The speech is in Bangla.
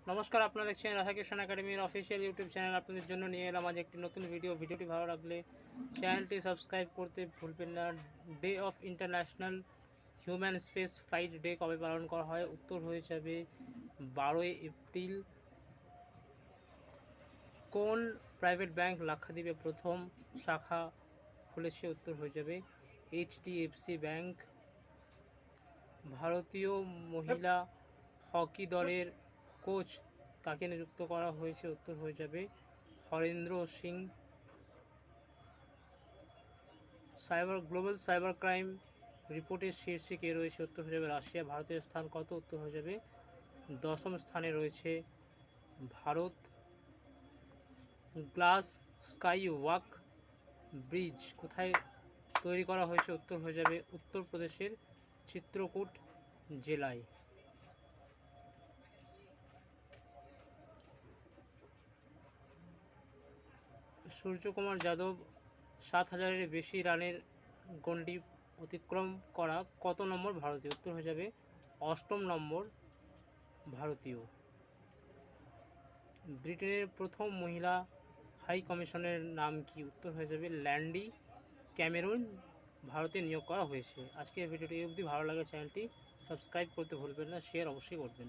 নমস্কার, আপনারা দেখছেন রাধাকৃষ্ণ একাডেমির অফিসিয়াল ইউটিউব চ্যানেল। আপনাদের জন্য নিয়ে এলাম আজ একটি নতুন ভিডিওটি ভালো লাগলে চ্যানেলটি সাবস্ক্রাইব করতে ভুলবেন না। Day of international human space flight day কবে পালন করা হয়? উত্তর হয়ে যাবে 12 এপ্রিল। কোন প্রাইভেট ব্যাংক লাক্ষাদ্বীপে প্রথম শাখা খুলেছে? উত্তর হয়ে যাবে HDFC ব্যাংক। ভারতীয় মহিলা হকি দলের কোচ কাকে নিযুক্ত করা হয়েছে? উত্তর হয়ে যাবে Harendra Singh. Global cyber crime রিপোর্টের শীর্ষে কে রয়েছে? উত্তর হয়ে যাবে রাশিয়া। ভারতের স্থান কত? উত্তর হয়ে যাবে 10ম স্থানে রয়েছে Bharat. Glass sky walk bridge কোথায় তৈরি করা হয়েছে? উত্তর হয়ে যাবে উত্তরপ্রদেশের চিত্রকূট জেলায়। সূর্যকুমার যাদব 7,000-এর বেশি রানের গণ্ডি অতিক্রম করা কত নম্বর ভারতীয়? উত্তর হয়ে যাবে 8ম নম্বর ভারতীয়। ব্রিটেনের প্রথম মহিলা হাই কমিশনের নাম কি? উত্তর হয়ে যাবে ল্যান্ডি ক্যামেরুন। ভারতে নিয়োগ করা হয়েছে। আজকের ভিডিওটি এই অবধি। ভালো লাগে চ্যানেলটি সাবস্ক্রাইব করতে ভুলবেন না, শেয়ার অবশ্যই করবেন।